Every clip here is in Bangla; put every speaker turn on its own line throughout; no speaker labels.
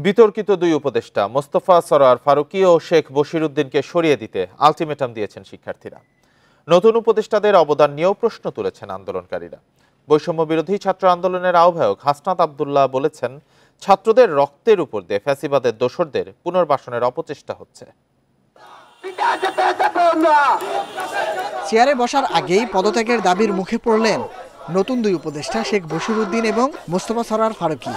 বিতর্কিত দুই উপদেষ্টা মোস্তফা সরোয়ার ফারুকী ও শেখ বশিরউদ্দিনকে সরিয়ে দিতে আলটিমেটাম দিয়েছেন শিক্ষার্থীরা। নতুন উপদেষ্টাদের অবদান নিয়েও প্রশ্ন তুলেছেন আন্দোলনকারীরা। বৈষম্য বিরোধী ছাত্র আন্দোলনের আহ্বায়ক হাসনাত আব্দুল্লাহ বলেছেন, ছাত্রদের রক্তের উপর দিয়ে ফ্যাসিবাদের দোসরদের পুনর্বাসনের অপচেষ্টা হচ্ছে।
চেয়ারে বসার আগেই পদত্যাগের দাবির মুখে পড়লেন নতুন দুই উপদেষ্টা শেখ বশিরউদ্দিন এবং মোস্তফা সরোয়ার ফারুকী।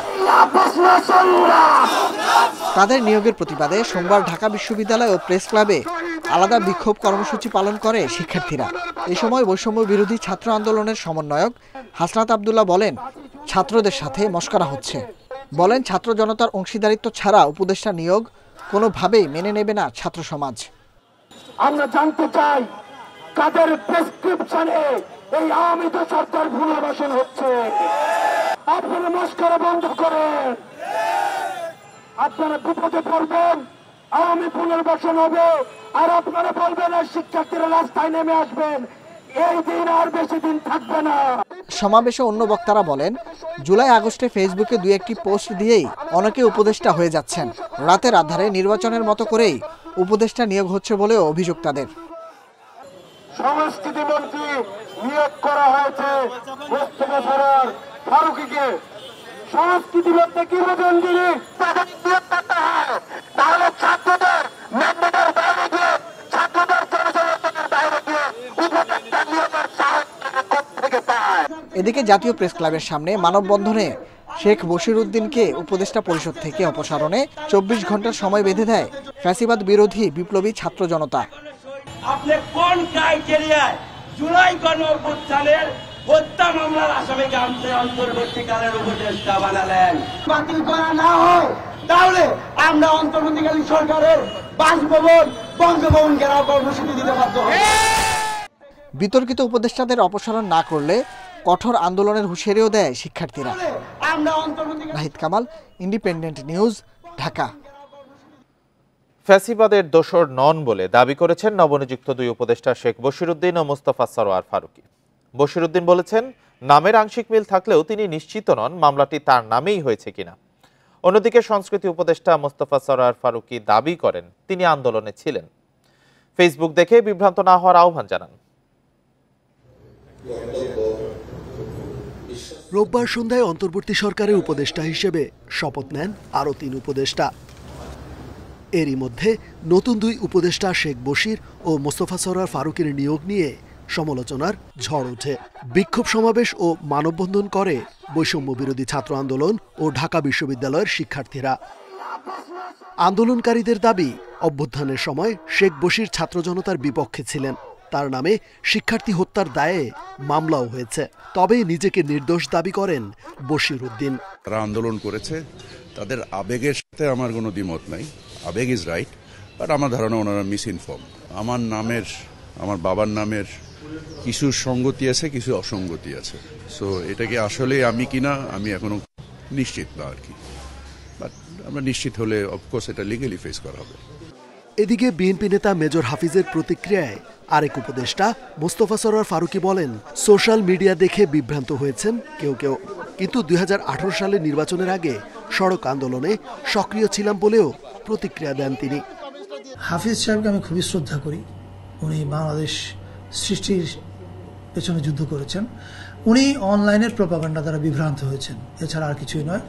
তাদের নিয়োগের প্রতিবাদে সোমবার ঢাকা বিশ্ববিদ্যালয় ও প্রেস ক্লাবে আলাদা বিক্ষোভ কর্মসূচি পালন করে শিক্ষার্থীরা। এ সময় বৈষম্য বিরোধী ছাত্র আন্দোলনের সমন্বয়ক হাসনাত আব্দুল্লাহ বলেন, ছাত্রদের সাথে মশকরা হচ্ছে। বলেন, ছাত্র জনতার অংশীদারিত্ব ছাড়া উপদেষ্টা নিয়োগ কোনোভাবেই মেনে নেবে না ছাত্র সমাজ।
আমরা জানতে চাই কাদের প্রেসক্রিপশনে এই আওয়ামী সরকার পুনর্বাসন হচ্ছে। আপনারা মশকরা বন্ধ করেন, আপনারা বিপদে পড়বেন, আওয়ামী পুনর্বাসন হবে আর আপনারা বলবেন আর শিক্ষার্থীরা রাস্তায় নেমে আসবেন। এই দিন আর বেশি দিন থাকবে না।
সমাবেশে অন্য বক্তারা বলেন, জুলাই আগস্টে ফেসবুকে দুই একটি পোস্ট দিয়েই অনেকে উপদেষ্টা হয়ে যাচ্ছেন। রাতের আধারে নির্বাচনের মতো করেই উপদেষ্টা নিয়োগ হচ্ছে বলেও অভিযোগ তাদের।
সংস্কৃতি মন্ত্রী নিয়োগ করা হয়েছে মোস্তফা সরোয়ার ফারুকীকে। সংস্কৃতি বলতে কি বোঝেন তিনি? তাহলে ছাত্রদের ম্যান্ডেটের বাইরে গিয়ে, ছাত্রদের জনসমর্থনের বাইরে গিয়ে উপদেষ্টা নিয়োগের সাহস থেকে পায়।
এদিকে জাতীয় প্রেস ক্লাবের সামনে মানববন্ধনে শেখ বশিরউদ্দিনকে উপদেষ্টা পরিষদ থেকে অপসারণে 24 ঘন্টার সময় বেঁধে দেয় ফ্যাসিবাদ বিরোধী বিপ্লবী ছাত্র জনতা।
আপনি কোন ক্রাইটেরিয়ায় জুলাই গণঅভ্যুত্থানের হত্যা মামলার আসামিকে অন্তর্বর্তীকালের উপদেষ্টা বানালেন? বাতিল করা না হয় তাহলে আমরা অন্তর্বর্তীকালীন সরকারের বাসভবন বঙ্গভবন ঘেরাও কর্মসূচি দিতে বাধ্য হব।
বিতর্কিত উপদেষ্টাদের অপসারণ না করলে কঠোর আন্দোলনের হুঁশিয়ারিও দেয় শিক্ষার্থীরা। Nahid Kamal, independent news, Dhaka.
ফ্যাসিবাদের দোসর নন বলে দাবি করেছেন নবনিযুক্ত দুই উপদেষ্টা শেখ বশিরউদ্দিন ও মোস্তফা সরোয়ার ফারুকী। বশিরউদ্দিন বলেছেন, নামের আংশিক মিল থাকলেও তিনি নিশ্চিত নন মামলাটি তার নামেই হয়েছে কিনা। অন্যদিকে সংস্কৃতি উপদেষ্টা মোস্তফা সরোয়ার ফারুকী দাবি করেন তিনি আন্দোলনে ছিলেন। ফেসবুক দেখে বিভ্রান্ত না হওয়ার আহ্বান জানান।
রোববার সন্ধ্যায় অন্তর্বর্তী সরকারের উপদেষ্টা হিসেবে শপথ নেন আরও 3 উপদেষ্টা। এরই মধ্যে নতুন দুই উপদেষ্টা শেখ বশির ও মোস্তফা সরোয়ার ফারুকীর নিয়োগ নিয়ে সমালোচনার ঝড় ওঠে। বিক্ষোভ সমাবেশ ও মানববন্ধন করে বৈষম্য বিরোধী ছাত্র আন্দোলন ও ঢাকা বিশ্ববিদ্যালয়ের শিক্ষার্থীরা। আন্দোলনকারীদের দাবি, অভ্যুত্থানের সময় শেখ বশির ছাত্র জনতার বিপক্ষে ছিলেন। তার নামে শিক্ষার্থী হত্যার দায়ে মামলাও হয়েছে। তবে নিজেকে নির্দোষ দাবি করেন বশিরউদ্দিন।
তারা আন্দোলন করেছে, তাদের আবেগের সাথে আমার কোনো দ্বিমত নাই। আবেগ ইজ রাইট, বাট আমার ধারণা ওনারা মিস ইনফর্ম। আমার বাবার নামের কিছু সঙ্গতি আছে, কিছু অসঙ্গতি আছে। সো এটাকে আসলে আমি কিনা আমি এখনো নিশ্চিত না আর কি, বাট আমরা নিশ্চিত হলে অফকোর্স এটা লিগ্যালি ফেস করা হবে।
এদিকে বিএনপি নেতা মেজর হাফিজের প্রতিক্রিয়ায় আরেক উপদেষ্টা মোস্তফা সরোয়ার ফারুকী বলেন, সোশ্যাল মিডিয়া দেখে বিভ্রান্ত হয়েছেন কেউ কেউ, কিন্তু 2018 সালের নির্বাচনের আগে সড়ক আন্দোলনে সক্রিয় ছিলাম বলেও প্রতিক্রিয়া দেন তিনি।
হাফিজ সাহেবকে আমি খুবই শ্রদ্ধা করি। উনি বাংলাদেশ সৃষ্টির পেছনে যুদ্ধ করেছেন। উনি অনলাইনের প্রপাগান্ডা দ্বারা বিভ্রান্ত হয়েছেন, এছাড়া আর কিছুই নয়।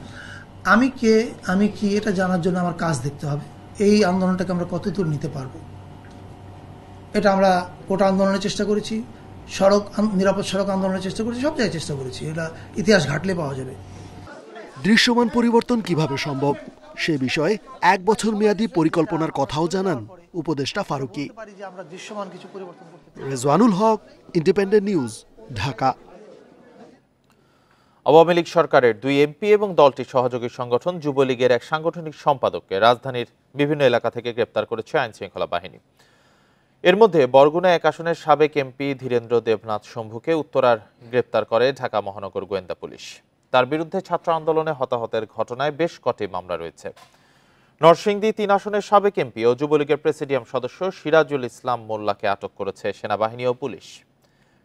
আমি কি এটা জানার জন্য আমার কাজ দেখতে হবে। এই আন্দোলনটাকে আমরা কতদূর নিতে পারবো, এটা আমরা কোটা আন্দোলনের চেষ্টা করেছি, নিরাপদ সড়ক আন্দোলনের চেষ্টা করেছি, সব জায়গায় চেষ্টা করেছি। এটা ইতিহাস ঘাটলে পাওয়া যাবে।
দৃশ্যমান পরিবর্তন কিভাবে সম্ভব সে বিষয়ে 1 বছর মেয়াদী পরিকল্পনার কথাও জানান উপদেষ্টা ফারুকী। রেজওয়ানুল হক, ইন্ডিপেন্ডেন্ট নিউজ, ঢাকা।
আওয়ামী লীগ সরকারের 2 এমপি এবং দলটির সহযোগী সংগঠন যুবলীগের এক সাংগঠনিক সম্পাদককে রাজধানীর বিভিন্ন এলাকা থেকে গ্রেপ্তার করেছে আইনশৃঙ্খলা বাহিনী। এর মধ্যে বরগুনা 1 আসনের সাবেক এমপি ধীরেন্দ্র দেবনাথ শম্ভুকে উত্তরার গ্রেপ্তার করে ঢাকা মহানগর গোয়েন্দা পুলিশ। তার বিরুদ্ধে ছাত্র আন্দোলনে হতাহতের ঘটনায় বেশ কটি মামলা রয়েছে। নরসিংদী 3 আসনের সাবেক এমপি ও যুবলীগের প্রেসিডিয়াম সদস্য সিরাজুল ইসলাম মোল্লাকে আটক করেছে সেনাবাহিনী ও পুলিশ।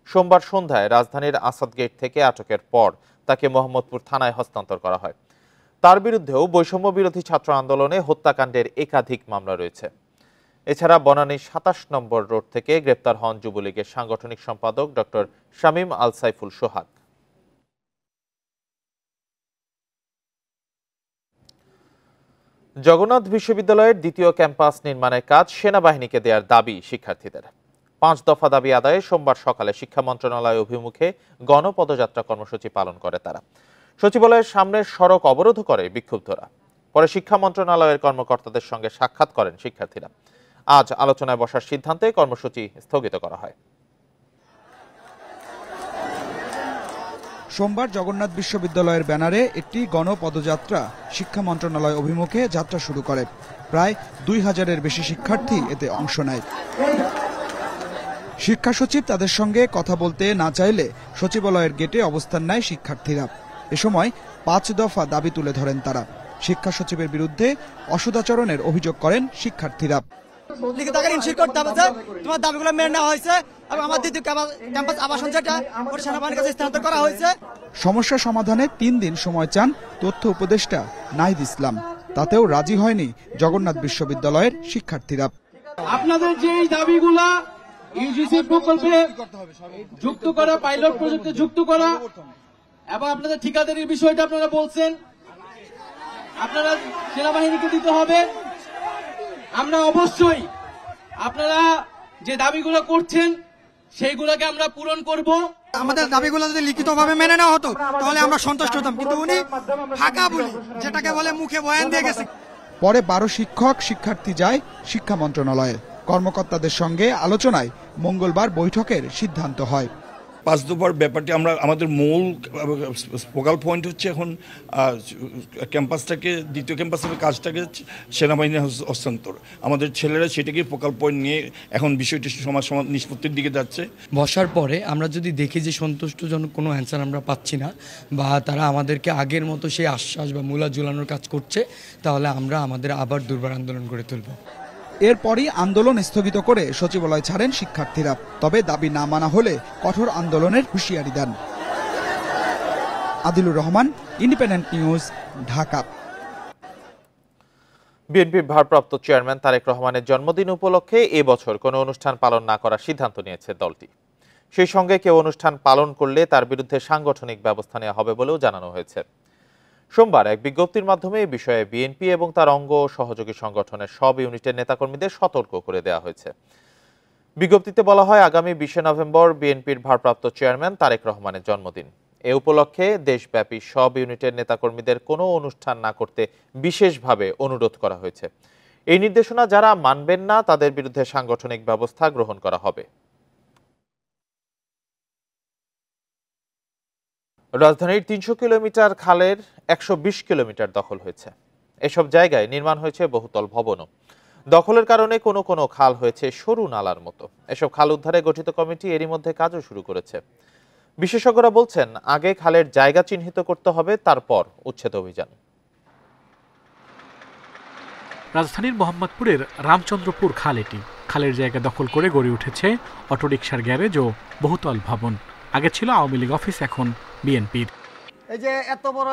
সোমবার সন্ধ্যায় রাজধানীর আসাদ গেট থেকে আটকের পর তাকে মোহাম্মদপুর থানায় হস্তান্তর করা হয়। তার বিরুদ্ধেও বৈষম্য বিরোধী ছাত্র আন্দোলনে হত্যাকাণ্ডের একাধিক মামলা রয়েছে। এছাড়া বনানীর ২৭ নম্বর রোড থেকে গ্রেপ্তার হন যুবলীগের সাংগঠনিক সম্পাদক ডক্টর শামীম আল সাইফুল সোহাগ। জগন্নাথ বিশ্ববিদ্যালয়ের দ্বিতীয় ক্যাম্পাস নির্মাণের কাজ সেনাবাহিনীকে দেওয়ার দাবি শিক্ষার্থীদের। ৫ দফা দাবি আদায়ে সোমবার সকালে শিক্ষা মন্ত্রণালয় অভিমুখে গণপদযাত্রা কর্মসূচি পালন করে তারা। সচিবালয়ের সামনের সড়ক অবরোধ করে বিক্ষুব্ধরা। পরে শিক্ষা মন্ত্রণালয়ের কর্মকর্তাদের সঙ্গে সাক্ষাৎ করেন শিক্ষার্থীরা। আজ আলোচনায় বসার সিদ্ধান্তে কর্মসূচি স্থগিত করা হয়।
সোমবার জগন্নাথ বিশ্ববিদ্যালয়ের ব্যানারে একটি গণপদযাত্রা শিক্ষা মন্ত্রণালয় অভিমুখে যাত্রা শুরু করে। প্রায় ২,০০০-এর বেশি শিক্ষার্থী এতে অংশ নেয়। শিক্ষা সচিব তাদের সঙ্গে কথা বলতে না চাইলে সচিবালয়ের গেটে অবস্থান নেয় শিক্ষার্থীরা। এ সময় ৫ দফা দাবি তুলে ধরেন তারা। শিক্ষা সচিবের বিরুদ্ধে অসদাচরণের অভিযোগ করেন শিক্ষার্থীরা।
লিখিত আকারে ইনশিওর করতে হবে যে তোমার দাবিগুলো মেনে নেওয়া হয়েছে এবং আমার দ্বিতীয় ক্যাম্পাস আবাসন যেটা সেনাবাহিনীর কাছে স্থানান্তর করা হয়েছে।
সমস্যা সমাধানে ৩ দিন সময় চান তথ্য উপদেষ্টা নাহিদ ইসলাম। তাতেও রাজি হয়নি জগন্নাথ বিশ্ববিদ্যালয়ের শিক্ষার্থীরা।
আপনাদের যে দাবিগুলা ইউজিসি প্রকল্পে যুক্ত করা, পাইলট প্রজেক্টে যুক্ত করা এবং আপনাদের ঠিকাদারির বিষয়টা আপনারা বলছেন আপনারা সেনাবাহিনীকে দিতে হবে। আমরা অবশ্যই আপনারা যে দাবিগুলো করছেন সেইগুলোকে আমরা পূরণ করব।
আমাদের দাবিগুলো যদি লিখিতভাবে মেনে নেওয়া হতো তাহলে আমরা সন্তুষ্ট হতাম, কিন্তু উনি ফাঁকা বলি যেটাকে বলে মুখে বয়ান দিয়ে গেছে।
পরে ১২ শিক্ষক শিক্ষার্থী যায় শিক্ষা মন্ত্রণালয়ে। কর্মকর্তাদের সঙ্গে আলোচনায় মঙ্গলবার বৈঠকের সিদ্ধান্ত হয়।
৫ দফার ব্যাপারটি আমরা আমাদের মূল ফোকাল পয়েন্ট হচ্ছে এখন ক্যাম্পাসটাকে, দ্বিতীয় ক্যাম্পাসের কাজটাকে সেনাবাহিনীর হস্তান্তর। আমাদের ছেলেরা সেটাকে ফোকাল পয়েন্ট নিয়ে এখন বিষয়টি সমাজ নিষ্পত্তির দিকে যাচ্ছে।
বসার পরে আমরা যদি দেখি যে সন্তুষ্টজনক কোনো অ্যান্সার আমরা পাচ্ছি না বা তারা আমাদেরকে আগের মতো সেই আশ্বাস বা মূলা ঝুলানোর কাজ করছে, তাহলে আমরা আমাদের আবার দুর্বার আন্দোলন করে তুলব।
এরপরই আন্দোলন স্থগিত করে সচিবালয় ছাড়েন শিক্ষার্থীরা। তবে দাবি না মানা হলে কঠোর আন্দোলনের হুঁশিয়ারি দেন। Adilur Rahman, independent news, Dhaka.
বিএনপির ভারপ্রাপ্ত চেয়ারম্যান তারেক রহমানের জন্মদিন উপলক্ষে এবছর কোনো অনুষ্ঠান পালন না করার সিদ্ধান্ত নিয়েছে দলটি। সেই সঙ্গে কেউ অনুষ্ঠান পালন করলে তার বিরুদ্ধে সাংগঠনিক ব্যবস্থা নেওয়া হবে বলেও জানানো হয়েছে। সোমবার এক বিজ্ঞপ্তির মাধ্যমে এই বিষয়ে বিএনপি এবং তার অঙ্গ সহযোগী সংগঠনের সব ইউনিটের নেতাকর্মীদের সতর্ক করে দেওয়া হয়েছে। বিজ্ঞপ্তিতে বলা হয়, আগামী ২০ নভেম্বর বিএনপির ভারপ্রাপ্ত চেয়ারম্যান তারেক রহমানের জন্মদিন। এ উপলক্ষে দেশব্যাপী সব ইউনিটের নেতাকর্মীদের কোনো অনুষ্ঠান না করতে বিশেষভাবে অনুরোধ করা হয়েছে। এই নির্দেশনা যারা মানবেন না তাদের বিরুদ্ধে সাংগঠনিক ব্যবস্থা গ্রহণ করা হবে। রাজধানীর ৩০০ কিলোমিটার খালের ১২০ কিলোমিটার দখল হয়েছে। এসব জায়গায় নির্মাণ হয়েছে বহুতল ভবনও। দখলের কারণে কোনো কোনো খাল হয়েছে সরু নালার মতো। এসব খাল উদ্ধারে গঠিত কমিটি এরই মধ্যে কাজও শুরু করেছে। বিশেষজ্ঞরা বলছেন, আগে খালের জায়গা চিহ্নিত করতে হবে, তারপর উচ্ছেদ অভিযান।
রাজধানীর মোহাম্মদপুরের রামচন্দ্রপুর খাল এটি। খালের জায়গা দখল করে গড়ে উঠেছে অটোরিকশার গ্যারেজ ও বহুতল ভবন। আগে ছিল আওয়ামী লীগ অফিস, এখন বিএনপির।
এই যে এত বড়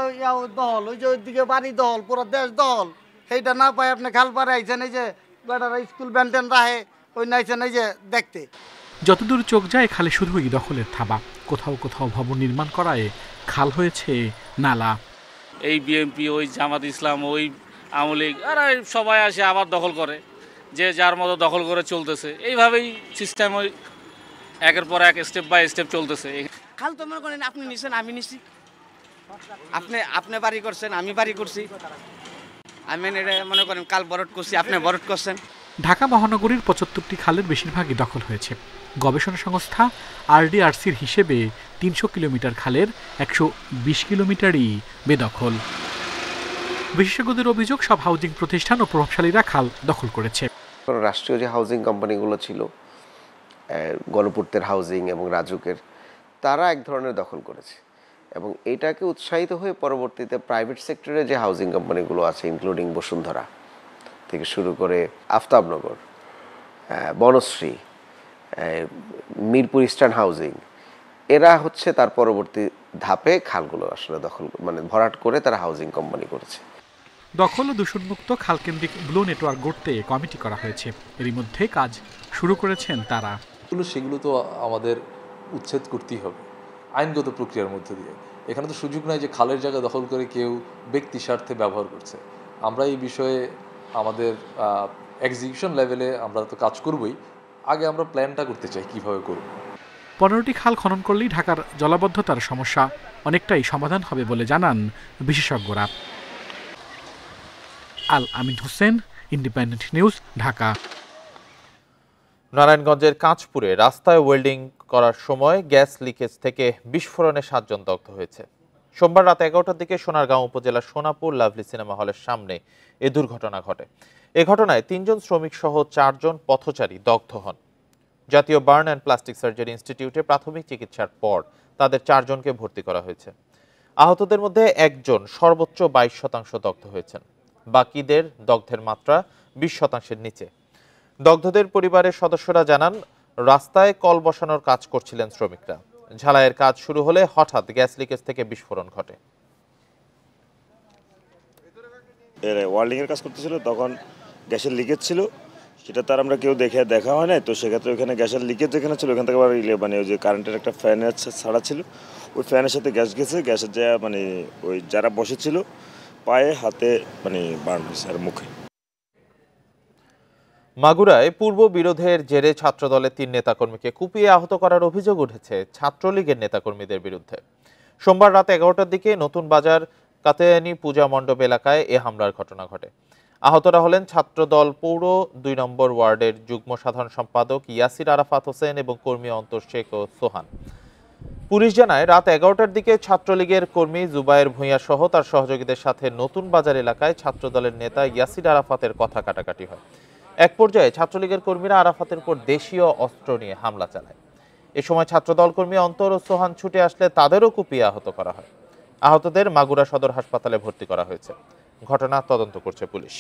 দল, ওই যে ওইদিকে বাড়ি দল, পুরো দেশ দল, সেইটা না পাই আপনি খাল পারে আইছেন এই যে বেটারা স্কুল ব্যান্ডেন রাহে ওই নাইছেন এই যে দেখতে।
যতদূর চোখ যায় খালে শুধুই দখলের থাবা। কোথাও কোথাও ভবন নির্মাণ করায় খাল হয়েছে নালা।
এই বিএনপি, ওই জামাত ইসলাম, ওই আওয়ামী লীগ আর সবাই আসে আবার দখল করে, যে যার মতো দখল করে চলতেছে। এইভাবেই সিস্টেম ওই একের পর এক স্টেপ বাই স্টেপ চলতেছে।
খাল তো মনে করেন আপনি নিছেন, আমি নিছি, আপনি বাড়ি করছেন, আমি বাড়ি করছি, আমি মনে করেন কাল বরট করছি, আপনি বরট করছেন।
ঢাকা মহানগরীর ৭৫টি খালের বেশিরভাগই দখল হয়েছে। গবেষণা সংস্থা RDRCর হিসেবে ৩০০ কিলোমিটার খালের ১২০ কিলোমিটারই বেদখল। বিশেষজ্ঞদের অভিযোগ, সব হাউজিং প্রতিষ্ঠান ও প্রভাবশালীরা খাল দখল করেছে।
রাষ্ট্রীয় যে হাউজিং কোম্পানিগুলো ছিল, গণপূর্তের হাউজিং এবং রাজুকের, তারা এক ধরনের দখল করেছে এবং এটাকে উৎসাহিত হয়ে পরবর্তীতে প্রাইভেট সেক্টরে যে হাউজিং কোম্পানিগুলো আছে, ইনক্লুডিং বসুন্ধরা থেকে শুরু করে আফতাবনগর, বনশ্রী, মিরপুর ইস্টার্ন হাউজিং, এরা হচ্ছে তার পরবর্তী ধাপে খালগুলো আসলে ভরাট করে তারা হাউজিং কোম্পানি করেছে।
দখল ও দূষণমুক্ত খালকেন্দ্রিক ব্লু নেটওয়ার্ক গড়তে কমিটি করা হয়েছে। এরই মধ্যে কাজ শুরু করেছেন তারা।
সেগুলো তো আমাদের উচ্ছেদ করতেই হবে আইনগত প্রক্রিয়ার মধ্যে দিয়ে। এখানে তো সুযোগ নাই যে খালের জায়গা দখল করে কেউ ব্যক্তি স্বার্থে ব্যবহার করছে। আমরা এই বিষয়ে আমাদের এক্সিকিউশন লেভেলে আমরা তো কাজ করবই, আগে আমরা প্ল্যানটা করতে চাই কিভাবে করব।
15টি খাল খনন করলেই ঢাকার জলাবদ্ধতার সমস্যা অনেকটাই সমাধান হবে বলে জানান বিশেষজ্ঞরা। আল আমিন হোসেন, ইন্ডিপেন্ডেন্ট নিউজ, ঢাকা।
নারায়ণগঞ্জের কাঁচপুরে রাস্তায় ওয়েল্ডিং করার সময় গ্যাস লিকেজ থেকে বিস্ফোরণে 7 জন দগ্ধ হয়েছে। সোমবার রাত 11টার দিকে সোনারগাঁও উপজেলার সোনাপুর লাভলি সিনেমা হলের সামনে এ দুর্ঘটনা ঘটে। এ ঘটনায় 3 জন শ্রমিক সহ 4 জন পথচারী দগ্ধ হন। জাতীয় বার্ন অ্যান্ড প্লাস্টিক সার্জারি ইনস্টিটিউটে প্রাথমিক চিকিৎসার পর তাদের 4 জনকে ভর্তি করা হয়েছে। আহতদের মধ্যে একজন সর্বোচ্চ 22% দগ্ধ হয়েছেন। বাকিদের দগ্ধের মাত্রা 20%-এর নিচে। দগ্ধদের পরিবারের সদস্যরা জানান, রাস্তায় কল বসানোর কাজ করছিলেন শ্রমিকরা। ঝালাইয়ের কাজ শুরু হলে হঠাৎ গ্যাস লিকেজ থেকে বিস্ফোরণ ঘটে।
ওয়ার্ল্ডিং এর কাজ করতেছিল, তখন গ্যাসের লিকেজ ছিল, সেটা তার আমরা কেউ দেখা হয় না। তো সেক্ষেত্রে ওইখানে গ্যাসের লিকেজ যেখানে ছিল ওইখান থেকে আবার ওই যে কারেন্টের একটা ফ্যানের ছাড়া ছিল, ওই ফ্যানের সাথে গ্যাস গেছে। গ্যাসের যা ওই যারা বসেছিল পায়ে হাতে বার্ন হয়েছে আর মুখে।
মাগুরায় পূর্ব বিরোধের জেরে ছাত্রদলের 3 নেতাকর্মীকে কুপিয়ে আহত করার অভিযোগ উঠেছে ছাত্রলীগের নেতাকর্মীদের বিরুদ্ধে। সোমবার রাত 11টার দিকে নতুন বাজার কাতেয়ানি পূজা মণ্ডপ এলাকায় এ হামলার ঘটনা ঘটে। আহতরা হলেন ছাত্রদল পৌর 2 নম্বর ওয়ার্ডের যুগ্ম সাধারণ সম্পাদক ইয়াসির আরাফাত হোসেন এবং কর্মী অন্তর শেখ ও সোহান। পুলিশ জানায়, রাত 11টার দিকে ছাত্রলীগের কর্মী জুবায়ের ভূঁইয়া সহ তার সহযোগীদের সাথে নতুন বাজার এলাকায় ছাত্রদলের নেতা ইয়াসির আরাফাতের কথা কাটাকাটি হয়। এক পর্যায়ে ছাত্রলীগের কর্মীরা আরাফাতের উপর দেশীয় অস্ত্র নিয়ে হামলা চালায়। এ সময় ছাত্রদল কর্মী অন্তর ও সোহান ছুটে আসলে তাদেরও কুপিয়ে আহত করা হয়। আহতদের মাগুরা সদর হাসপাতালে ভর্তি করা হয়েছে। ঘটনা তদন্ত করছে পুলিশ।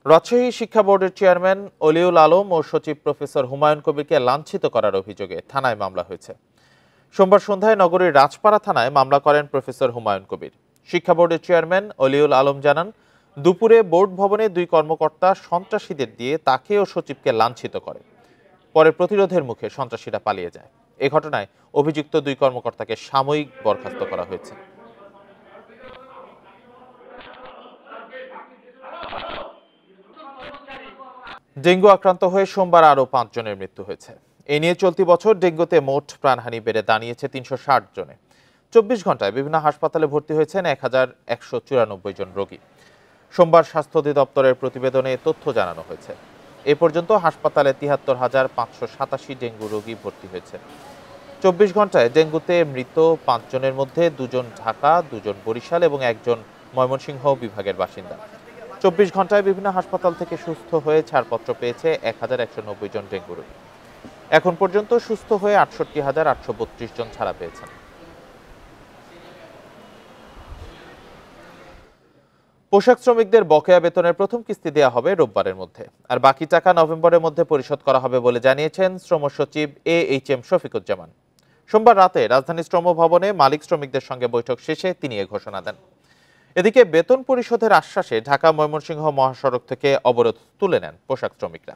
রাজশাহী শিক্ষা বোর্ডের চেয়ারম্যান অলিউল আলম ও সচিব প্রফেসর হুমায়ুন কবিরকে লাঞ্ছিত করার অভিযোগে থানায় মামলা হয়েছে। সোমবার সন্ধ্যায় নগরীর রাজপাড়া থানায় মামলা করেন প্রফেসর হুমায়ুন কবির। শিক্ষা বোর্ডের চেয়ারম্যান অলিউল আলম জানান, দুপুরে বোর্ড ভবনে 2 কর্মকর্তা সন্ত্রাসীদের দিয়ে তাকে ও সচিবকে লাঞ্ছিত করে। পরে প্রতিরোধের মুখে সন্ত্রাসীরা পালিয়ে যায়। এ ঘটনায় অভিযুক্ত 2 কর্মকর্তাকে সাময়িক বরখাস্ত করা হয়েছে। ডেঙ্গু আক্রান্ত হয়ে সোমবার আরও 5 জনের মৃত্যু হয়েছে। এ নিয়ে চলতি বছর ডেঙ্গুতে মোট প্রাণহানি বেড়ে দাঁড়িয়েছে 360 জনে। 24 ঘন্টায় বিভিন্ন হাসপাতালে ভর্তি হয়েছেন 1194 জন রোগী। সোমবার স্বাস্থ্য অধিদপ্তরের প্রতিবেদনে তথ্য জানানো হয়েছে। এ পর্যন্ত হাসপাতালে 73,587 ডেঙ্গু রোগী ভর্তি হয়েছে। 24 ঘন্টায় ডেঙ্গুতে মৃত 5 জনের মধ্যে 2 জন ঢাকা, 2 জন বরিশাল এবং 1 জন ময়মনসিংহ বিভাগের বাসিন্দা। 24 ঘন্টায় বিভিন্ন হাসপাতাল থেকে সুস্থ হয়ে ছাড়পত্র পেয়েছে 1190 জন ডেঙ্গু রোগী। এখন পর্যন্ত সুস্থ হয়ে 68,832 জন ছাড়া পেয়েছেন। পোশাক শ্রমিকদের বকেয়া বেতনের প্রথম কিস্তি দেওয়া হবে রোববারের মধ্যে, আর বাকি টাকা নভেম্বরের মধ্যে পরিশোধ করা হবে বলে জানিয়েছেন শ্রম সচিব AHM শফিকুজ্জামান। সোমবার রাতে রাজধানী শ্রম ভবনে মালিক শ্রমিকদের সঙ্গে বৈঠক শেষে তিনি এ ঘোষণা দেন। এদিকে বেতন পরিশোধের আশ্বাসে ঢাকা ময়মনসিংহ মহাসড়ক থেকে অবরোধ তুলে নেন পোশাক শ্রমিকরা।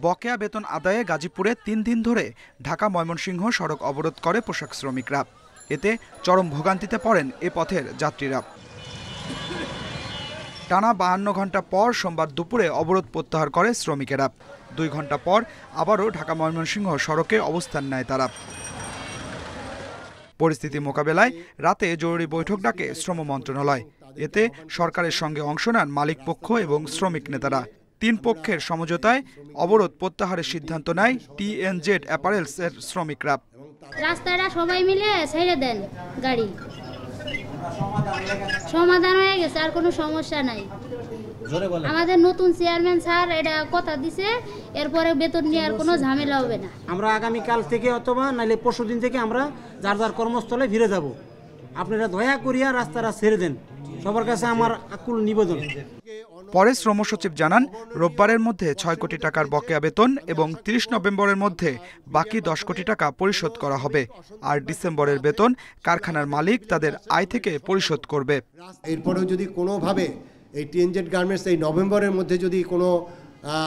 বকেয়া বেতন আদায়ে গাজীপুরে 3 দিন ধরে ঢাকা ময়মনসিংহ সড়ক অবরোধ করে পোশাক শ্রমিকরা। এতে চরম ভোগান্তিতে পড়েন এ পথের যাত্রীরা। টানা 52 ঘন্টা পর সোমবার দুপুরে অবরোধ প্রত্যাহার করে শ্রমিকেরা। 2 ঘন্টা পর আবারও ঢাকা ময়মনসিংহ সড়কে অবস্থান নেয় তারা। পরিস্থিতি মোকাবেলায় রাতে জরুরি বৈঠক ডাকে শ্রম মন্ত্রণালয়। এতে সরকারের সঙ্গে অংশ নেন মালিক পক্ষ এবং শ্রমিক নেতারা। 3 পক্ষের সমঝোতায় অবরোধ প্রত্যাহারের সিদ্ধান্ত নেয় TNZ অ্যাপারেলস এর শ্রমিকরা।
রাস্তাটা সবাই মিলে ছেড়ে দেন, গাড়ি সমাধান হয়ে গেছে, আর কোনো সমস্যা নাই। আমাদের নতুন চেয়ারম্যান স্যার এটা কথা দিছে, এরপরে বেতন নিয়ে আর কোনো ঝামেলা হবে না।
আমরা আগামীকাল থেকে অথবা নাইলে পরশুদিন থেকে আমরা যার যার কর্মস্থলে ফিরে যাব। আপনারা দয়া করিয়া রাস্তাটা ছেড়ে দেন, সবার কাছে আমার আকুল নিবেদন।
পরে শ্রম সচিব জানান, রোববারের মধ্যে ৬ কোটি টাকার বকেয়া বেতন এবং ৩০ নভেম্বরের মধ্যে বাকি ১০ কোটি টাকা পরিশোধ করা হবে। আর ডিসেম্বরের বেতন কারখানার মালিক তাদের আয় থেকে পরিশোধ করবে।
এরপরেও যদি কোনোভাবে এই টিএনজেড গার্মেন্টস এই নভেম্বরের মধ্যে যদি কোনো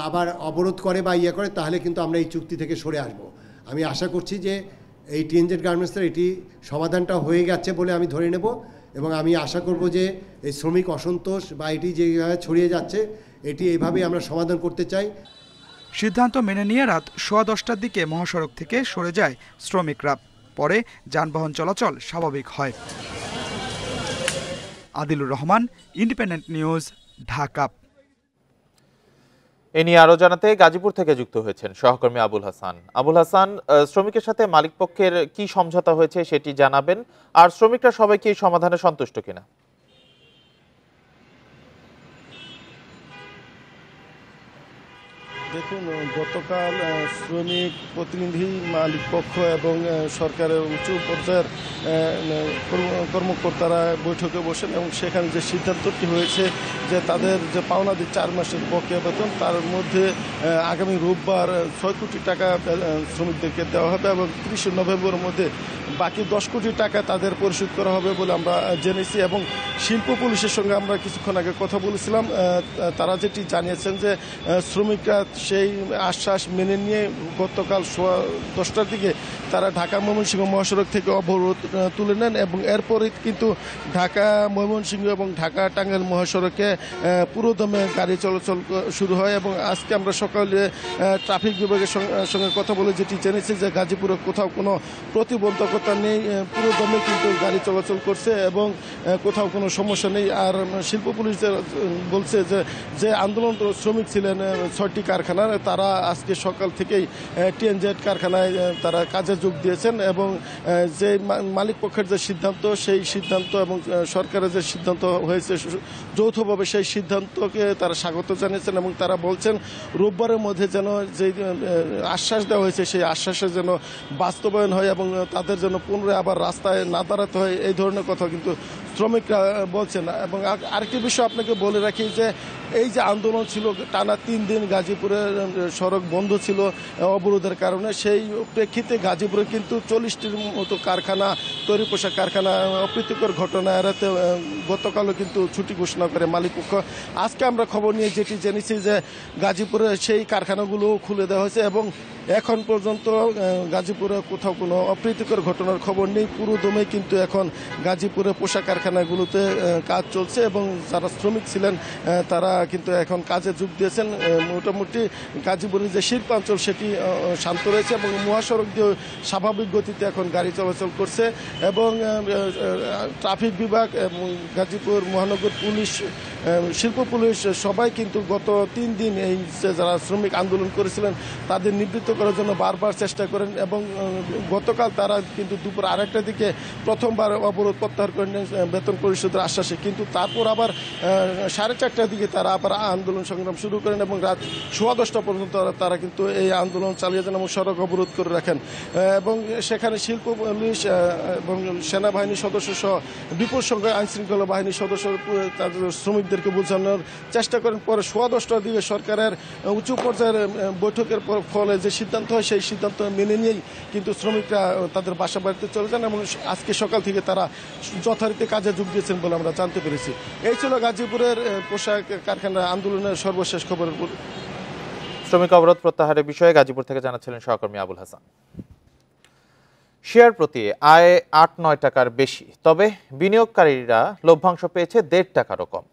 আবার অবরোধ করে বা ইয়ে করে, তাহলে কিন্তু আমরা এই চুক্তি থেকে সরে আসব। আমি আশা করছি যে এই টিএনজেড গার্মেন্টসের এটি সমাধানটা হয়ে গেছে বলে আমি ধরে নেব, এবং আমি আশা করব যে এই শ্রমিক অসন্তোষ বা এটি যেভাবে ছড়িয়ে যাচ্ছে এটি এইভাবেই আমরা সমাধান করতে চাই।
সিদ্ধান্ত মেনে নিয়ে রাত 10:15টার দিকে মহাসড়ক থেকে সরে যায় শ্রমিকরা। পরে যানবাহন চলাচল স্বাভাবিক হয়। Adilur Rahman, independent news, Dhaka.
এ নিয়ে আরো জানাতে গাজীপুর থেকে যুক্ত হয়েছেন সহকর্মী আবুল হাসান। আবুল হাসান, শ্রমিকের সাথে মালিক পক্ষের কি সমঝোতা হয়েছে সেটি জানাবেন, আর শ্রমিকরা সবাই কি এই সমাধানে সন্তুষ্ট কিনা?
দেখুন, গতকাল শ্রমিক প্রতিনিধি, মালিক পক্ষ এবং সরকারের উচ্চ পর্যায়ের কর্মকর্তারা বৈঠকে বসেন এবং সেখানে যে সিদ্ধান্তটি হয়েছে যে তাদের যে পাওনাদি 4 মাসের বকেয়া বেতন, তার মধ্যে আগামী রোববার 6 কোটি টাকা শ্রমিকদেরকে দেওয়া হবে এবং 30 নভেম্বরের মধ্যে বাকি 10 কোটি টাকা তাদের পরিশোধ করা হবে বলে আমরা জেনেছি। এবং শিল্প পুলিশের সঙ্গে আমরা কিছুক্ষণ আগে কথা বলেছিলাম, তারা যেটি জানিয়েছেন যে শ্রমিকরা সেই আশ্বাস মেনে নিয়ে গতকাল 10টার দিকে তারা ঢাকা ময়মনসিংহ মহাসড়ক থেকে অবরোধ তুলে নেন এবং এরপরে কিন্তু ঢাকা ময়মনসিংহ এবং ঢাকা টাঙ্গাইল মহাসড়কে পুরোদমে গাড়ি চলাচল শুরু হয়। এবং আজকে আমরা সকালে ট্রাফিক বিভাগের সঙ্গে কথা বলে যেটি জেনেছি যে গাজীপুরে কোথাও কোনো প্রতিবন্ধকতা নেই, পুরোদমে কিন্তু গাড়ি চলাচল করছে এবং কোথাও কোনো সমস্যা নেই। আর শিল্প পুলিশ বলছে যে আন্দোলন শ্রমিক ছিলেন 6টি কারখানার, তারা আজকে সকাল থেকেই টিএনজেড কারখানায় তারা কাজে যোগ দিয়েছেন এবং যে মালিক পক্ষের যে সিদ্ধান্ত, সেই সিদ্ধান্ত এবং সরকারের যে সিদ্ধান্ত হয়েছে যৌথভাবে, সেই সিদ্ধান্তকে তারা স্বাগত জানিয়েছেন এবং তারা বলছেন রোববারের মধ্যে যেন যে আশ্বাস দেওয়া হয়েছে সেই আশ্বাসের যেন বাস্তবায়ন হয় এবং তাদের যেন পুনরায় আবার রাস্তায় না দাঁড়াতে হয়, এই ধরনের কথা কিন্তু শ্রমিকরা বলছেন। এবং আরেকটি বিষয় আপনাকে বলে রাখি যে এই যে আন্দোলন ছিল, টানা 3 দিন গাজীপুরে সড়ক বন্ধ ছিল অবরোধের কারণে, সেই প্রেক্ষিতে গাজীপুরে কিন্তু 40টির মতো কারখানা, তৈরি পোশাক কারখানা অপ্রীতিকর ঘটনা এড়াতে গতকালও কিন্তু ছুটি ঘোষণা করে মালিকপক্ষ। আজকে আমরা খবর নিয়ে যেটি জেনেছি যে গাজীপুরে সেই কারখানাগুলো খুলে দেওয়া হয়েছে এবং এখন পর্যন্ত গাজীপুরে কোথাও কোনো অপ্রীতিকর ঘটনার খবর নেই। পুরোদমে কিন্তু এখন গাজীপুরে পোশাক কারখানাগুলোতে কাজ চলছে এবং যারা শ্রমিক ছিলেন তারা কিন্তু এখন কাজে যোগ দিয়েছেন। মোটামুটি গাজীপুরের যে শিল্পাঞ্চল সেটি শান্ত রয়েছে এবং মহাসড়ক দিয়ে স্বাভাবিক গতিতে এখন গাড়ি চলাচল করছে এবং ট্রাফিক বিভাগ এবং গাজীপুর মহানগর পুলিশ, শিল্প পুলিশ সবাই কিন্তু গত 3 দিন এই যারা শ্রমিক আন্দোলন করেছিলেন তাদের নিবৃত্ত করার জন্য বারবার চেষ্টা করেন এবং গতকাল তারা কিন্তু দুপুর 2:30টার দিকে প্রথমবার অবরোধ প্রত্যাহার করেন বেতন পরিশোধের আশ্বাসে, কিন্তু তারপর আবার 4:30টার দিকে তারা আবার আন্দোলন সংগ্রাম শুরু করেন এবং রাত 10:15 পর্যন্ত তারা কিন্তু এই আন্দোলন চালিয়ে যান এবং সড়ক অবরোধ করে রাখেন এবং সেখানে শিল্প পুলিশ এবং সেনাবাহিনীর সদস্য সহ বিপুল সংখ্যক আইনশৃঙ্খলা বাহিনীর সদস্য তাদের শ্রমিকদেরকে বোঝানোর চেষ্টা করেন। পরে 10:15টার দিকে সরকারের উচ্চ পর্যায়ের বৈঠকের ফলে যে সিদ্ধান্ত হয় সেই সিদ্ধান্ত মেনে নিয়েই কিন্তু শ্রমিকরা তাদের বাসা বাড়িতে চলে যান এবং আজকে সকাল থেকে তারা যথারীতি কাজে যোগ দিয়েছেন বলে আমরা জানতে পেরেছি। এই ছিল গাজীপুরের পোশাক কারখানা আন্দোলনের সর্বশেষ খবর।
শ্রমিক অবরোধ প্রত্যাহারের বিষয়ে গাজীপুর থেকে জানাচ্ছিলেন সহকর্মী আবুল হাসান। শেয়ার প্রতি আয় 8-9 টাকার বেশি, তবে বিনিয়োগকারীরা লভ্যাংশ পেয়েছে 1.5 টাকারও কম।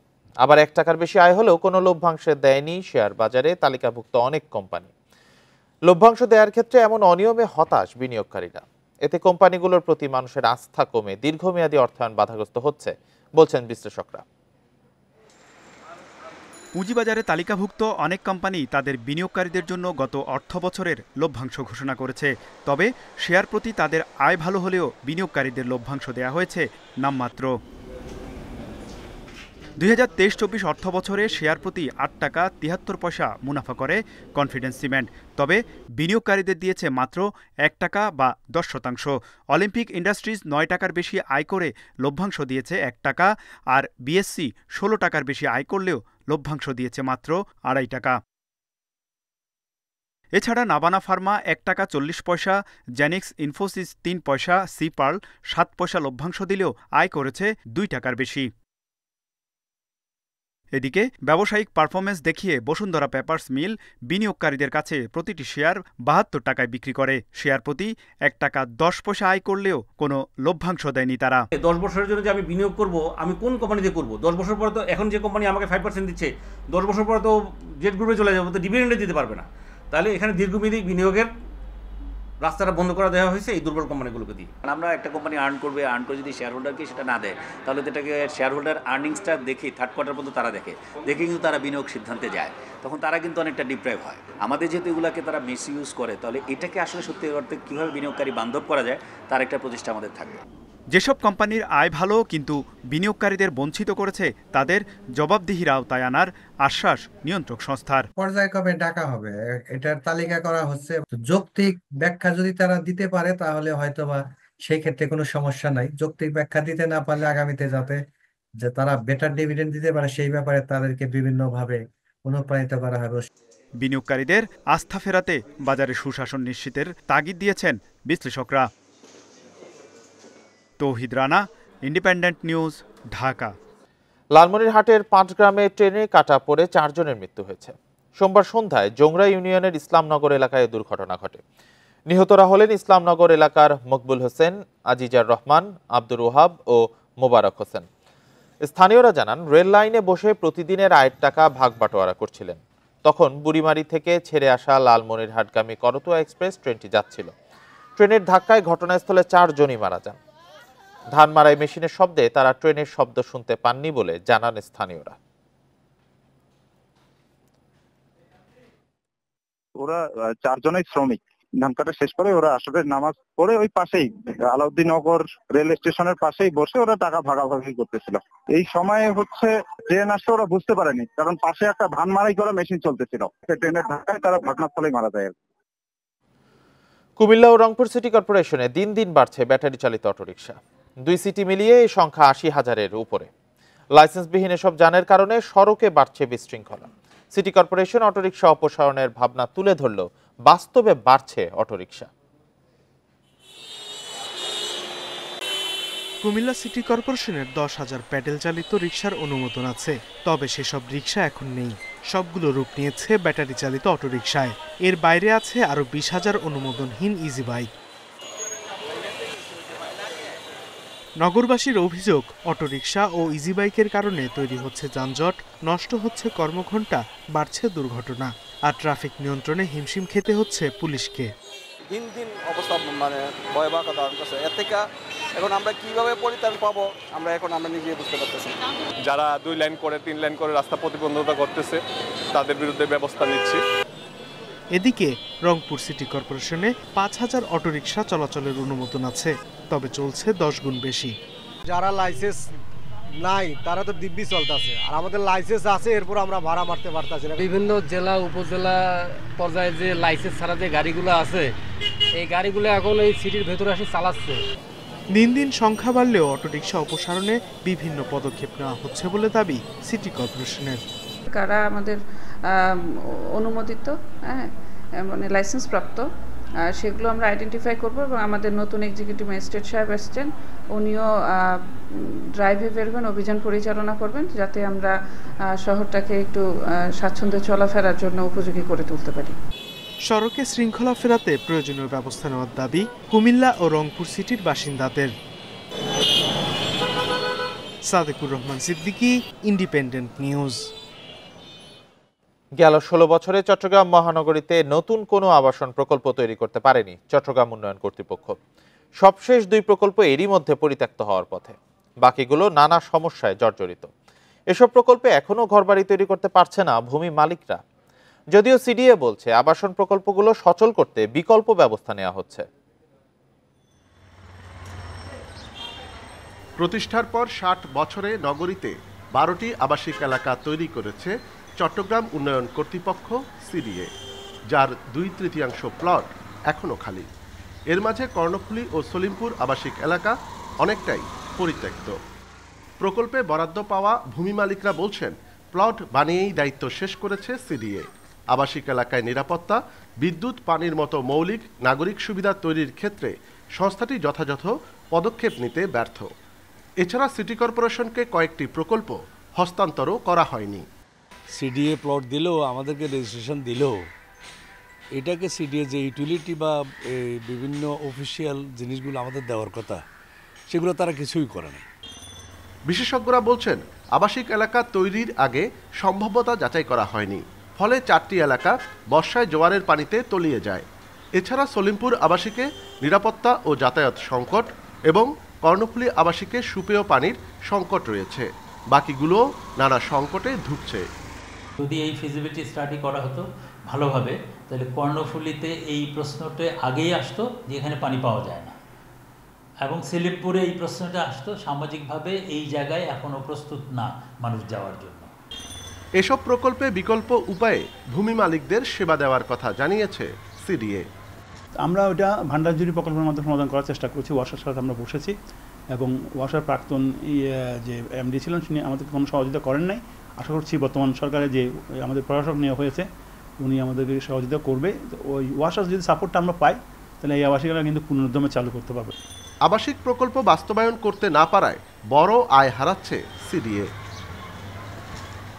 আবার 1 টাকার বেশি আয় হলেও কোনো লভ্যাংশে দেয়নি শেয়ার বাজারে তালিকাভুক্ত অনেক কোম্পানি। লভ্যাংশ দেওয়ার ক্ষেত্রে এমন অনিয়মে হতাশ বিনিয়োগকারীরা। এতে কোম্পানিগুলোর প্রতি মানুষের আস্থা কমে দীর্ঘমেয়াদী অর্থায়ন বাধাগ্রস্ত হচ্ছে বলছেন বিশ্লেষকরা।
পুঁজিবাজারে তালিকাভুক্ত অনেক কোম্পানি তাদের বিনিয়োগকারীদের জন্য গত অর্থবছরের লভ্যাংশ ঘোষণা করেছে। তবে শেয়ার প্রতি তাদের আয় ভালো হলেও বিনিয়োগকারীদের লভ্যাংশ দেয়া হয়েছে নামমাত্র। 2023-24 অর্থবছরে শেয়ার প্রতি 8 টাকা 73 পয়সা মুনাফা করে কনফিডেন্স সিমেন্ট, তবে বিনিয়োগকারীদের দিয়েছে মাত্র 1 টাকা বা 10%। অলিম্পিক ইন্ডাস্ট্রিজ 9 টাকার বেশি আয় করে লভ্যাংশ দিয়েছে 1 টাকা, আর বিএসসি 16 টাকার বেশি আয় করলেও লভ্যাংশ দিয়েছে মাত্র 2.5 টাকা। এছাড়া নাবানা ফার্মা 1 টাকা 40 পয়সা, জেনিক্স ইনফোসিস 3 পয়সা, সিপার্ল 7 পয়সা লভ্যাংশ দিলেও আয় করেছে 2 টাকার বেশি। এদিকে ব্যবসায়িক পারফরমেন্স দেখিয়ে বসুন্ধরা পেপারস মিল বিনিয়োগকারীদের কাছে প্রতিটি শেয়ার 72 টাকায় বিক্রি করে। শেয়ার প্রতি 1 টাকা 10 পয়সা আয় করলেও কোনো লভ্যাংশ দেয়নি তারা।
10 বছরের জন্য যে আমি বিনিয়োগ করব, আমি কোন কোম্পানিতে করব? 10 বছর পরে তো এখন যে কোম্পানি আমাকে 5% দিচ্ছে, 10 বছর পরে তো জেড গ্রুপে চলে যাবে, তো ডিভিডেন্ডে দিতে পারবে না। তাহলে এখানে দীর্ঘমেয়াদী বিনিয়োগের রাস্তাটা বন্ধ করে দেওয়া হয়েছে এই দুর্বল কোম্পানিগুলোকে দিয়ে।
আমরা একটা কোম্পানি আর্ন করবে, আর্ন করে যদি শেয়ার হোল্ডারকে সেটা না দেয়, তাহলে এটাকে শেয়ার হোল্ডার আর্নিংসটা দেখে থার্ড কোয়ার্টার পর্যন্ত তারা দেখে কিন্তু তারা বিনিয়োগ সিদ্ধান্তে যায়, তখন তারা কিন্তু অনেকটা ডিপ্রাইভ হয়। আমাদের যেহেতু এগুলোকে তারা মিস ইউজ করে, তাহলে এটাকে আসলে সত্যি অর্থে কীভাবে বিনিয়োগকারী বান্ধব করা যায় তার একটা প্রচেষ্টা আমাদের থাকবে।
যেসব কোম্পানির আয় ভালো কিন্তু বিনিয়োগকারীদের বঞ্চিত করেছে, তাদের জবাবদিহির আওতায় আনার আশ্বাস নিয়ন্ত্রক সংস্থার।
পর্যায়ক্রমে ডাকা হবে, এটার তালিকা করা হচ্ছে। যৌক্তিক ব্যাখ্যা যদি তারা দিতে পারে তাহলে হয়তোবা সেই ক্ষেত্রে কোনো সমস্যা নাই। যৌক্তিক ব্যাখ্যা দিতে না পারলে আগামীতে যাতে যে তারা বেটার ডিভিডেন্ড দিতে পারে সেই ব্যাপারে তাদেরকে বিভিন্নভাবে অনুপ্রাণিত করা হবে।
বিনিয়োগকারীদের আস্থা ফেরাতে বাজারে সুশাসন নিশ্চিতের তাগিদ দিয়েছেন বিশ্লেষকরা। তৌহিদ রানা, ইন্ডিপেন্ডেন্ট নিউজ, ঢাকা।
লালমনিরহাটের 5 গ্রামে ট্রেনে কাটা পড়ে 4 জনের মৃত্যু হয়েছে। সোমবার সন্ধ্যায় জোংরা ইউনিয়নের ইসলামনগর এলাকায় দুর্ঘটনা ঘটে। নিহতরা হলেন ইসলামনগর এলাকার মকবুল হোসেন, আজিজার রহমান, আব্দুর ওহাব ও মোবারক হোসেন। স্থানীয়রা জানান, রেল লাইনে বসে প্রতিদিনের আয়ের টাকা ভাগ বাটোয়ারা করছিলেন। তখন বুড়িমারি থেকে ছেড়ে আসা লালমনিরহাটগামী করতোয়া এক্সপ্রেস ট্রেনটি যাচ্ছিল। ট্রেনের ধাক্কায় ঘটনাস্থলে 4 জনই মারা যান। ধান মারাই মেশিনের শব্দে তারা ট্রেনের শব্দ শুনতে পাননি বলে জানান স্থানীয়রা।
ওরা 4 জনই শ্রমিক। ধান কাটা শেষ করে ওরা আসলে নামাজ পড়ে ওই পাশেই আলাউদ্দিননগর রেল স্টেশনের পাশেই বসে ওরা টাকা ভাগাভাগি করতেছিল। এই সময় ট্রেন আসছে, ওরা বুঝতে পারেনি, কারণ পাশে একটা ধান মারাই করা মেশিন চলতেছিল। ট্রেনের ধাক্কায় তারা ঘটনাস্থলেই মারা যায়।
কুমিল্লা ও রংপুর সিটি কর্পোরেশনে দিন দিন বাড়ছে ব্যাটারি চালিত অটোরিকশা। 2 সিটি মিলিয়ে এই সংখ্যা 80,000-এর উপরে। লাইসেন্সবিহীন এসব যানের কারণে সড়কে বাড়ছে বিশৃঙ্খলা। সিটি কর্পোরেশন অটোরিকশা অপসারণের ভাবনা তুলে ধরলেও বাস্তবে বাড়ছে অটোরিকশা।
কুমিল্লা সিটি কর্পোরেশনের 10,000 প্যাডেল চালিত রিকশার অনুমোদন আছে, তবে সেসব রিকশা এখন নেই। সবগুলো রূপ নিয়েছে ব্যাটারি চালিত অটোরিকশায়। এর বাইরে আছে আরও 20,000 অনুমোদনহীন ইজি বাইক। নগরবাসীর অভিযোগ, অটোরিকশা ও ইজি বাইকের কারণে তৈরি হচ্ছে যানজট, নষ্ট হচ্ছে কর্মঘণ্টা, বাড়ছে দুর্ঘটনা, আর ট্রাফিক নিয়ন্ত্রণে হিমশিম খেতে হচ্ছে পুলিশকে।
দিন দিন অবস্থা ভয়াবহ ধারণ করছে। এর থেকে এখন আমরা কিভাবে পরিত্রাণ পাবো আমরা নিজে বুঝতে পারতেছি।
যারা 2 লাইন করে 3 লাইন করে রাস্তা প্রতিবন্ধকতা করতেছে তাদের বিরুদ্ধে ব্যবস্থা নিচ্ছি।
এদিকে রংপুর সিটি কর্পোরেশনে 5,000 অটোরিকশা চলাচলের অনুমোদন আছে, তবে চলছে 10 গুণ বেশি।
যারা লাইসেন্স নাই তারা তো দিব্যি চলতেছে, আর আমাদের লাইসেন্স আছে, এরপর আমরা ভাড়া মারতে পারতেছি না।
বিভিন্ন জেলা উপজেলা পর্যায়ে যে লাইসেন্স ছাড়া যে গাড়িগুলো আছে, এই গাড়িগুলো এখন এই সিটির ভেতরে আসে চালাচ্ছে।
দিন দিন সংখ্যা বাড়লেও অটোরিকশা অপসারণে বিভিন্ন পদক্ষেপ নেওয়া হচ্ছে বলে দাবি সিটি কর্পোরেশনের।
কারা আমাদের অনুমোদিত মানে লাইসেন্স প্রাপ্ত সেগুলো আমরা আইডেন্টিফাই করব, এবং আমাদের নতুন এক্সিকিউটিভ ম্যাজিস্ট্রেট সাহেব আসছেন, উনিও ড্রাইভে বেরোবেন, অভিযান পরিচালনা করবেন, যাতে আমরা শহরটাকে একটু স্বাচ্ছন্দ্যে চলাফেরার জন্য উপযোগী করে তুলতে পারি।
সড়কে শৃঙ্খলা ফেরাতে প্রয়োজনীয় ব্যবস্থা নেওয়ার দাবি কুমিল্লা ও রংপুর সিটির বাসিন্দাদের। Sadequr Rahman Siddiqui, independent news.
গেল 16 বছরে চট্টগ্রাম মহানগরীতে নতুন কোনো আবাসন প্রকল্প তৈরি করতে পারেনি চট্টগ্রাম উন্নয়ন কর্তৃপক্ষ। সবশেষ 2 প্রকল্প এরই মধ্যে পরিত্যক্ত হওয়ার পথে, বাকিগুলো নানা সমস্যায় জর্জরিত। এসব প্রকল্পে এখনও ঘরবাড়ি তৈরি করতে পারছে না ভূমি মালিকরা। যদিও সিডিএ বলছে আবাসন প্রকল্পগুলো সচল করতে বিকল্প ব্যবস্থা নেওয়া হচ্ছে।
প্রতিষ্ঠার পর 60 বছরে নগরীতে 12টি আবাসিক এলাকা তৈরি করেছে চট্টগ্রাম উন্নয়ন কর্তৃপক্ষ সিডিএ, যার 2/3 প্লট এখনও খালি। এর মাঝে কর্ণফুলী ও সলিমপুর আবাসিক এলাকা অনেকটাই পরিত্যক্ত। প্রকল্পে বরাদ্দ পাওয়া ভূমি মালিকরা বলছেন প্লট বানিয়েই দায়িত্ব শেষ করেছে সিডিএ। আবাসিক এলাকায় নিরাপত্তা, বিদ্যুৎ, পানির মতো মৌলিক নাগরিক সুবিধা তৈরির ক্ষেত্রে সংস্থাটি যথাযথ পদক্ষেপ নিতে ব্যর্থ। এছাড়া সিটি কর্পোরেশনকে কয়েকটি প্রকল্প হস্তান্তরও করা হয়নি।
সিডিএ প্লট দিলেও আমাদেরকে রেজিস্ট্রেশন দিলেও এটাকে সিডিএ যে ইউটিলিটি বা বিভিন্ন অফিসিয়াল জিনিসগুলো আমাদের দেওয়ার কথা সেগুলো তারা কিছুই করে না।
বিশেষজ্ঞরা বলছেন আবাসিক এলাকা তৈরির আগে সম্ভাব্যতা যাচাই করা হয়নি, ফলে 4টি এলাকা বর্ষায় জোয়ারের পানিতে তলিয়ে যায়। এছাড়া সলিমপুর আবাসিকে নিরাপত্তা ও যাতায়াত সংকট এবং কর্ণফুলী আবাসিকে সুপেয় পানির সংকট রয়েছে, বাকিগুলো নানা সংকটে ধুঁকছে।
যদি এই ফিজিবিলিটি স্টাডি করা হতো ভালোভাবে, তাহলে কর্ণফুলীতে এই প্রশ্নটা আগেই আসতো যে এখানে পানি পাওয়া যায় না, এবং সলিমপুরে এই প্রশ্নটা আসতো সামাজিকভাবে এই জায়গায় এখনও প্রস্তুত না মানুষ যাওয়ার জন্য।
এসব প্রকল্পে বিকল্প উপায়ে ভূমি মালিকদের সেবা দেওয়ার কথা জানিয়েছে সিডিএ।
আমরা ওটা ভান্ডারজুরি প্রকল্পের মাধ্যমে সমাধান করার চেষ্টা করছি। ওয়াসার সাথে আমরা বসেছি এবং ওয়াসার প্রাক্তন যে এমডি ছিলেন তিনি আমাদেরকে কোনো সহযোগিতা করেন নাই। আশা করছি বর্তমান সরকারে যে আমাদের প্রশাসক নেওয়া হয়েছে উনি আমাদেরকে সহযোগিতা করবে। ওই ওয়াসার যদি সাপোর্টটা আমরা পাই তাহলে এই আবাসিকরা কিন্তু পুনরুদ্যমে চালু করতে পারবে।
আবাসিক প্রকল্প বাস্তবায়ন করতে না পারায় বড় আয় হারাচ্ছে সিডিএ।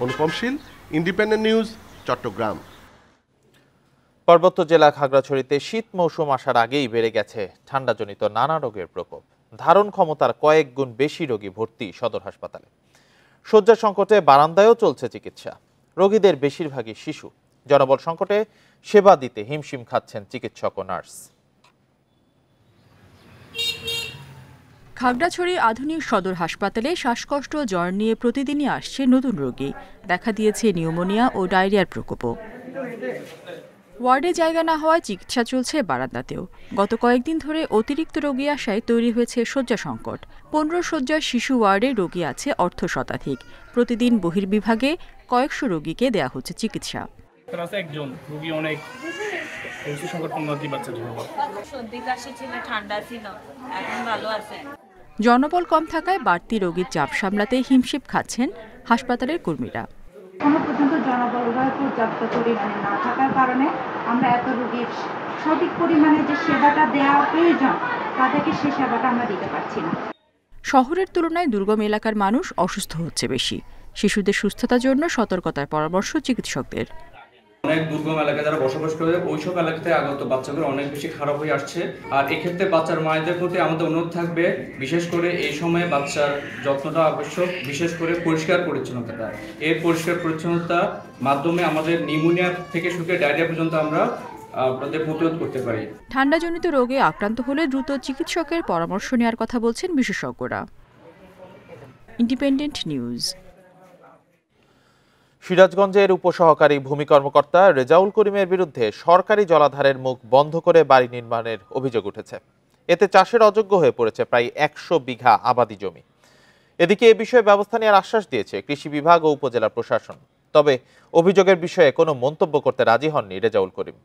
অনুপম শীল, ইন্ডিপেন্ডেন্ট নিউজ, চট্টগ্রাম।
পার্বত্য জেলা খাগড়াছড়িতে শীত মৌসুম আসার আগেই বেড়ে গেছে ঠান্ডাজনিত নানা রোগের প্রকোপ। ধারণ ক্ষমতার কয়েক গুণ বেশি রোগী ভর্তি সদর হাসপাতালে। শয্যা সংকটে বারান্দায়ও চলছে চিকিৎসা। রোগীদের বেশিরভাগই শিশু। জনবল সংকটে সেবা দিতে হিমশিম খাচ্ছেন চিকিৎসক ও নার্স।
খাগড়াছড়ি আধুনিক সদর হাসপাতালে শ্বাসকষ্ট, জ্বর নিয়ে প্রতিদিনই আসছে নতুন রোগী। দেখা দিয়েছে নিউমোনিয়া ও ডায়রিয়ার প্রকোপও। ওয়ার্ডে জায়গা না হওয়ায় চিকিৎসা চলছে বারান্দাতেও। গত কয়েকদিন ধরে অতিরিক্ত রোগী আসায় তৈরি হয়েছে শয্যা সংকট। 15 শয্যার শিশু ওয়ার্ডে রোগী আছে অর্ধশতাধিক। প্রতিদিন বহির্বিভাগে কয়েকশো রোগীকে দেয়া হচ্ছে চিকিৎসা।
একজন রোগী অনেক
ঠান্ডা ছিল, এখন ভালো আছে। জনবল কম থাকায় বাড়তি রোগীর চাপ সামলাতে হিমশিম খাচ্ছেন হাসপাতালের কর্মীরা।
এখনো পর্যন্ত জনবল পর্যাপ্ত পরিমাণে না থাকার কারণে আমরা এত রোগীর সঠিক পরিমাণে যে সেবাটা দেওয়া প্রয়োজন তাদেরকে সে সেবাটা আমরা দিতে পারছি না।
শহরের তুলনায় দুর্গম এলাকার মানুষ অসুস্থ হচ্ছে বেশি। শিশুদের সুস্থতার জন্য সতর্কতার পরামর্শ চিকিৎসকদের।
অনেক দুর্গম এলাকায় যারা বসবাস করে ওইসব এলাকাতে আগত বাচ্চাগুলো অনেক বেশি খারাপ হয়ে আসছে। আর এক্ষেত্রে বাচ্চার মায়েদের প্রতি আমাদের অনুরোধ থাকবে, বিশেষ করে এই সময়ে বাচ্চার যত্নটা আবশ্যক, বিশেষ করে পরিষ্কার পরিচ্ছন্নতাটা। এই পরিষ্কার পরিচ্ছন্নতার মাধ্যমে আমাদের নিউমোনিয়া থেকে শুরু করে ডায়রিয়া পর্যন্ত আমরা প্রতিরোধ করতে পারি।
ঠান্ডাজনিত রোগে আক্রান্ত হলে দ্রুত চিকিৎসকের পরামর্শ নেওয়ার কথা বলছেন বিশেষজ্ঞরা। Independent news.
সিরাজগঞ্জের উপসহকারী ভূমি কর্মকর্তা রেজাউল করিমের বিরুদ্ধে সরকারি জলাধারের মুখ বন্ধ করে বাড়ি নির্মাণের অভিযোগ উঠেছে। এতে চাষের অযোগ্য হয়ে পড়েছে প্রায় 100 বিঘা আবাদি জমি। এদিকে এ বিষয়ে ব্যবস্থা নেওয়ার আশ্বাস দিয়েছে কৃষি বিভাগ ও উপজেলা প্রশাসন। তবে অভিযোগের বিষয়ে কোনো মন্তব্য করতে রাজি হননি রেজাউল করিম।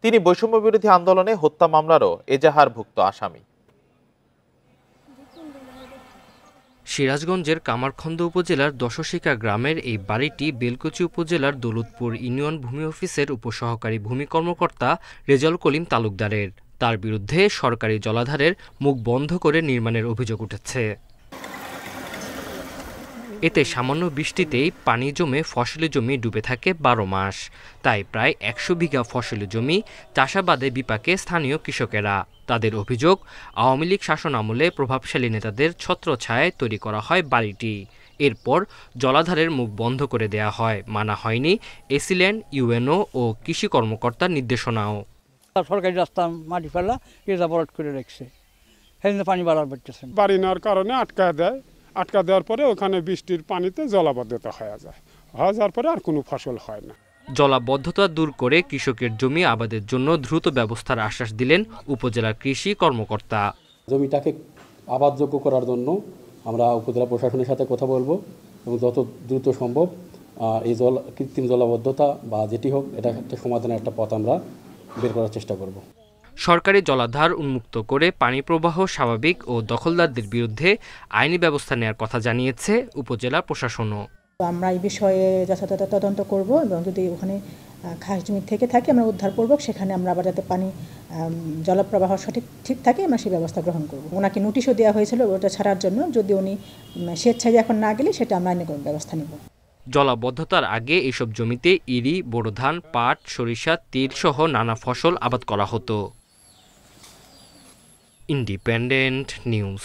তিনি বৈষম্য বিরোধী আন্দোলনে হত্যা মামলারও এজাহারভুক্ত আসামি।
সিরাজগঞ্জের কামারখন্দ উপজেলার দশশিকা গ্রামের এই বাড়িটি বেলকুচি উপজেলার দৌলতপুর ইউনিয়ন ভূমি অফিসের উপসহকারী ভূমি কর্মকর্তা রেজাউল করিম তালুকদারের। তার বিরুদ্ধে সরকারি জলাধারের মুখ বন্ধ করে নির্মাণের অভিযোগ উঠেছে। এতে সামান্য বৃষ্টিতেই পানি জমে ফসলি জমি ডুবে থাকে 12 মাস। তাই প্রায় 100 বিঘা ফসলি জমি চাষাবাদে বিপাকে স্থানীয় কৃষকেরা। তাদের অভিযোগ, আওয়ামী লীগ শাসন আমলে প্রভাবশালী নেতাদের ছত্রছায়ায় তৈরি করা হয় বাড়িটি। এরপর জলাধারের মুখ বন্ধ করে দেয়া হয়, মানা হয়নি এসিল্যান্ড, ইউএনও ও কৃষি কর্মকর্তার নির্দেশনাও।
সরকারি রাস্তা মাটি ফেলা রেজাবরট করে রেখেছে, সেখানে পানি বাড়ার পড়তেছে।
বাড়ি নেওয়ার কারণে আটকা দেওয়ার পরে ওখানে বৃষ্টির পানিতে জলাবদ্ধতা হয়ে যাওয়ার পরে আর কোনো ফসল হয় না।
জলাবদ্ধতা দূর করে কৃষকের জমি আবাদের জন্য দ্রুত ব্যবস্থার আশ্বাস দিলেন উপজেলার কৃষি কর্মকর্তা।
জমিটাকে আবাদযোগ্য করার জন্য আমরা উপজেলা প্রশাসনের সাথে কথা বলবো এবং যত দ্রুত সম্ভব এই কৃত্রিম জলাবদ্ধতা বা যেটি হোক এটা একটা সমাধানের একটা পথ আমরা বের করার চেষ্টা করব।
সরকারি জলাধার উন্মুক্ত করে পানি প্রবাহ স্বাভাবিক ও দখলদারদের বিরুদ্ধে আইনি ব্যবস্থা নেওয়ার কথা জানিয়েছে উপজেলা প্রশাসনও।
আমরা এই বিষয়ে যথাযথ তদন্ত করব এবং যদি ওখানে খাস জমি থেকে থাকে আমরা উদ্ধারপূর্বক সেখানে আমরা আবার যাতে পানি জলপ্রবাহ ঠিক থাকে আমরা সেই ব্যবস্থা গ্রহণ করব। ওনাকে নোটিশও দেওয়া হয়েছিল ওটা ছাড়ার জন্য, যদি উনি স্বেচ্ছায় এখন না গেলে সেটা আমরা আইনি ব্যবস্থা নেব।
জলাবদ্ধতার আগে এসব জমিতে ইরি, বোরো ধান, পাট, সরিষা, তিল সহ নানা ফসল আবাদ করা হতো। Independent news.